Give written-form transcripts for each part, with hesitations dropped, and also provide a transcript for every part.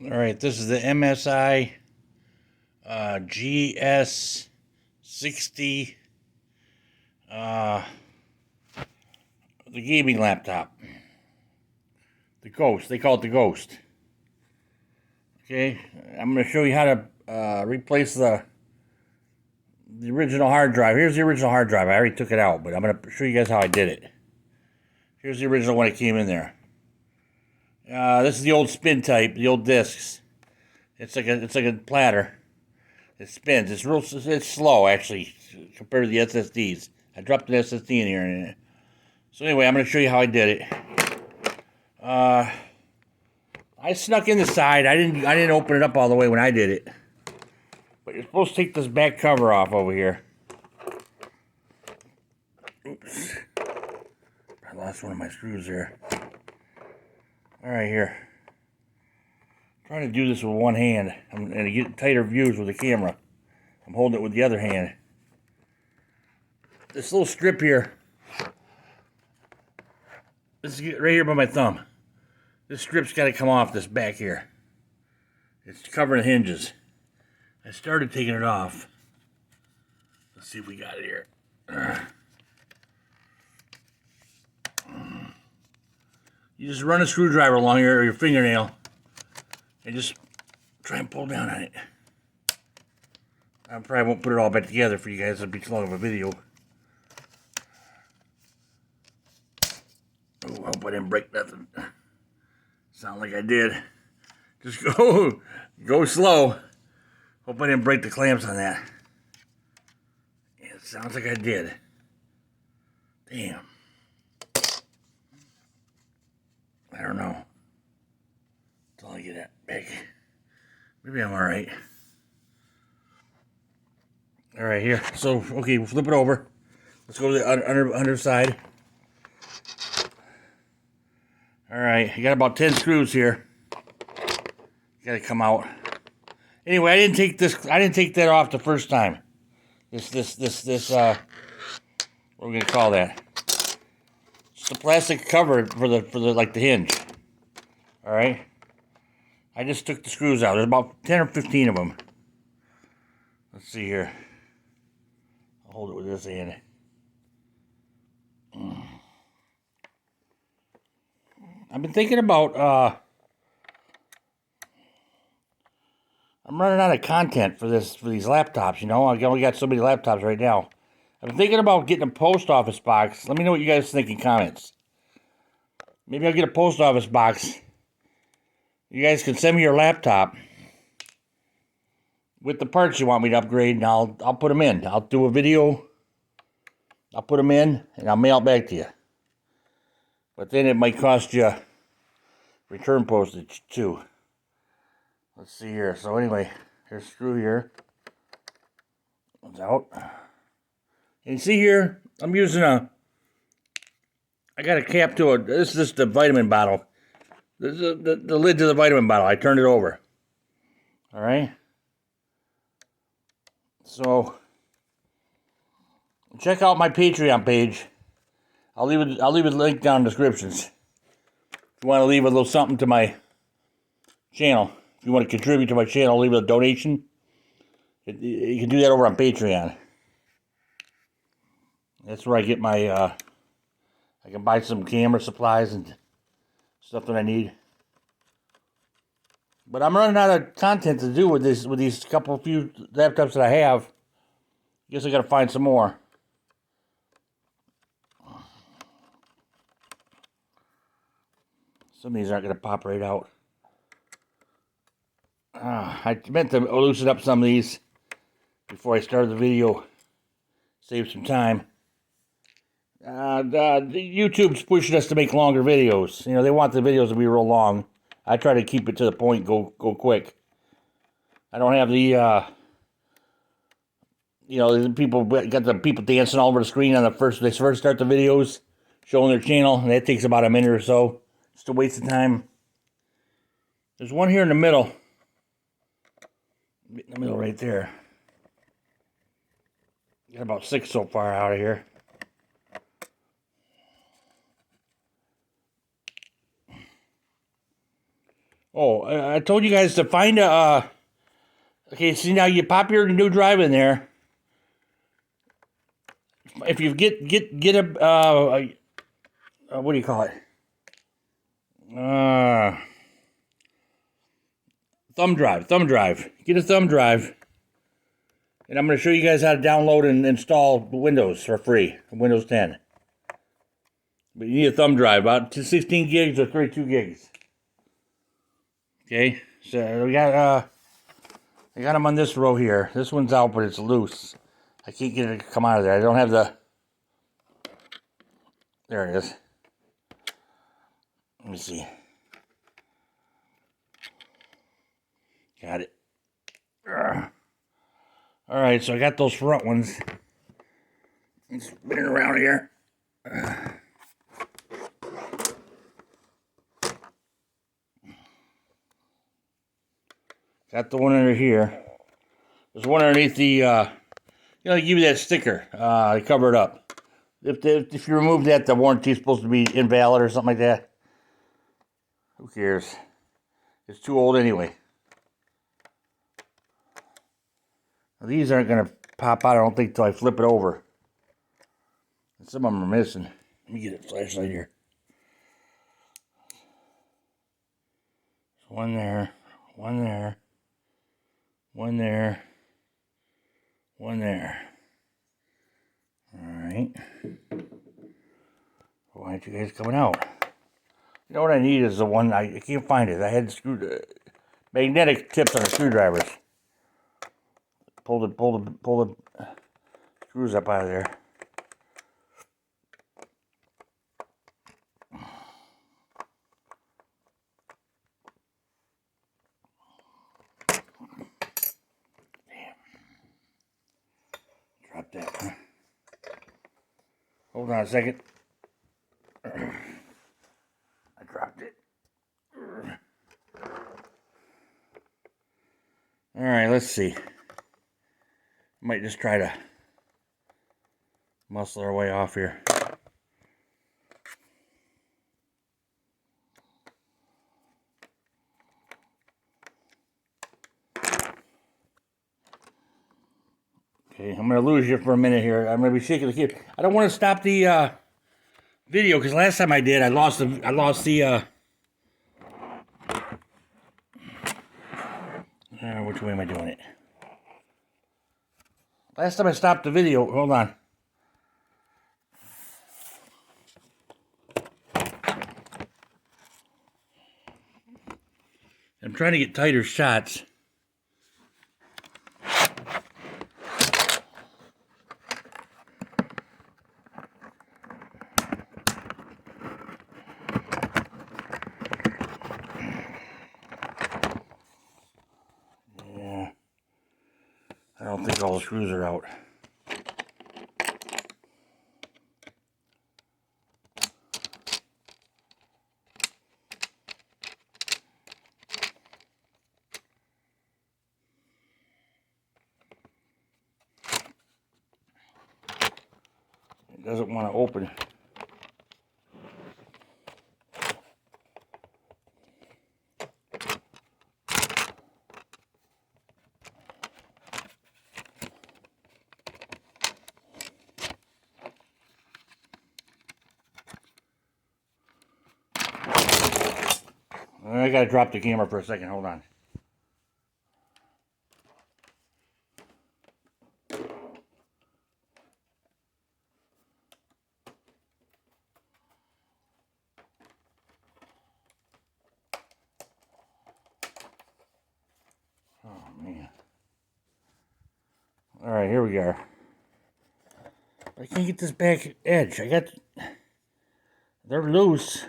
All right, this is the MSI GS60, uh, the gaming laptop. The Ghost. They call it the Ghost. Okay, I'm going to show you how to replace the original hard drive. Here's the original hard drive. I already took it out, but I'm going to show you guys how I did it. Here's the original one that came in there. This is the old spin type, the old discs. It's like a platter. It spins. It's slow actually compared to the SSDs. I dropped an SSD in here. So anyway, I'm going to show you how I did it. I snuck in the side. I didn't open it up all the way when I did it. But you're supposed to take this back cover off over here. Oops. I lost one of my screws there. All right, here. I'm trying to do this with one hand. I'm going to get tighter views with the camera. I'm holding it with the other hand. This little strip here. This is right here by my thumb. This strip's got to come off this back here. It's covering the hinges. I started taking it off. Let's see if we got it here. You just run a screwdriver along here or your fingernail and just try and pull down on it. I probably won't put it all back together for you guys. It'll be too long of a video. Oh, I hope I didn't break nothing. Sound like I did. Just go slow. Hope I didn't break the clamps on that. Yeah, it sounds like I did. Damn. I don't know. Until I get that back. Maybe I'm alright. Alright, here. So, okay, we'll flip it over. Let's go to the underside. Alright, you got about 10 screws here. You gotta come out. Anyway, I didn't take that off the first time. This what are we gonna call that? It's the plastic cover for the like the hinge. Alright. I just took the screws out. There's about 10 or 15 of them. Let's see here. I'll hold it with this hand. I've been thinking about I'm running out of content for these laptops, you know. I only got so many laptops right now. I've been thinking about getting a post office box. Let me know what you guys think in comments. Maybe I'll get a post office box. You guys can send me your laptop with the parts you want me to upgrade, and I'll put them in. I'll do a video. I'll put them in, and I'll mail it back to you. But then it might cost you return postage too. Let's see here. So anyway, here's a screw here. One's out. And you see here, I'm using I got a cap to it. This is just the vitamin bottle. This is the lid to the vitamin bottle. I turned it over. All right. So check out my Patreon page. I'll leave a link down in the descriptions. If you want to leave a little something to my channel, if you want to contribute to my channel, leave a donation. You can do that over on Patreon. That's where I get my, I can buy some camera supplies and stuff that I need. But I'm running out of content to do with these few laptops that I have. Guess I gotta find some more. Some of these aren't gonna pop right out. I meant to loosen up some of these before I started the video. Save some time. YouTube's pushing us to make longer videos. You know, they want the videos to be real long. I try to keep it to the point, go quick. I don't have the, you know, got the people dancing all over the screen on they first start the videos, showing their channel, and that takes about a minute or so. Just a waste of time. There's one here in the middle. In the middle right there. Got about 6 so far out of here. Oh, I told you guys to find a. Okay, see now you pop your new drive in there. If you get a what do you call it? Thumb drive. Get a thumb drive. And I'm going to show you guys how to download and install Windows for free. Windows 10. But you need a thumb drive, about 16 gigs or 32 gigs. Okay, so we got I got them on this row here. This one's out, but it's loose. I can't get it to come out of there. I don't have the... There it is. Let me see. Got it. Alright, so I got those front ones. I'm spinning around here. Got the one under here. There's one underneath the, they give you that sticker. They cover it up. If you remove that, the warranty's supposed to be invalid or something like that. Who cares? It's too old anyway. Now, these aren't going to pop out, I don't think, until I flip it over. And some of them are missing. Let me get a flashlight here. So one there, one there, one there, one there. Alright. Why aren't you guys coming out? You know what I need is the one, I can't find it. I had magnetic tips on the screwdrivers. Pull the screws up out of there. Damn. Drop that. Hold on a second. I dropped it. Alright, let's see. Might just try to muscle our way off here. Okay, I'm going to lose you for a minute here. I'm going to be shaking the key. I don't want to stop the video because last time I did, I lost the which way am I doing it? Last time I stopped the video, hold on. I'm trying to get tighter shots. Yeah. I don't think all the screws are out. It doesn't want to open. I gotta drop the camera for a second, hold on. Oh man. Alright, here we are. I can't get this back edge. They're loose.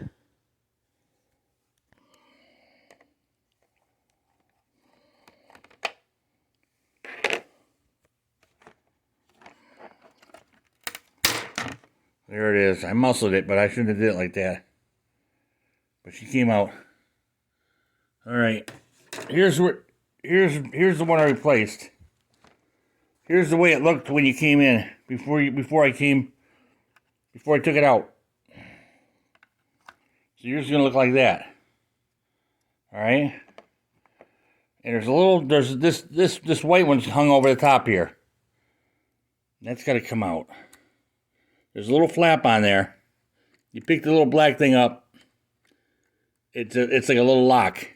There it is. I muscled it, but I shouldn't have did it like that. But she came out. Alright. Here's the one I replaced. Here's the way it looked when you came in. Before I took it out. So yours is gonna look like that. All right. And there's this white one's hung over the top here. That's got to come out. There's a little flap on there. You pick the little black thing up. It's like a little lock.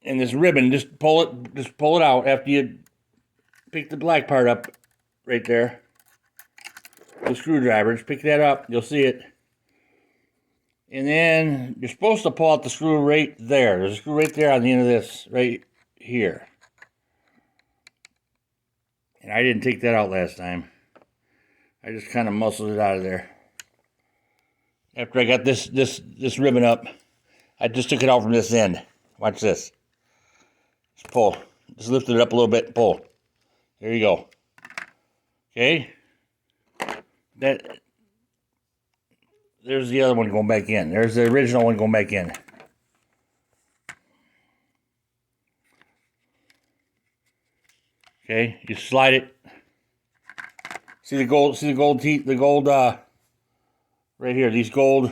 And this ribbon, just pull it out after you pick the black part up right there. The screwdriver, just pick that up, you'll see it. And then you're supposed to pull out the screw right there. There's a screw right there on the end of this, right here. And I didn't take that out last time. I just kind of muscled it out of there. After I got this ribbon up, I just took it out from this end. Watch this. Just pull. Just lift it up a little bit and pull. There you go. Okay. There's the other one going back in. There's the original one going back in. Okay, you slide it. See the gold teeth, right here, these gold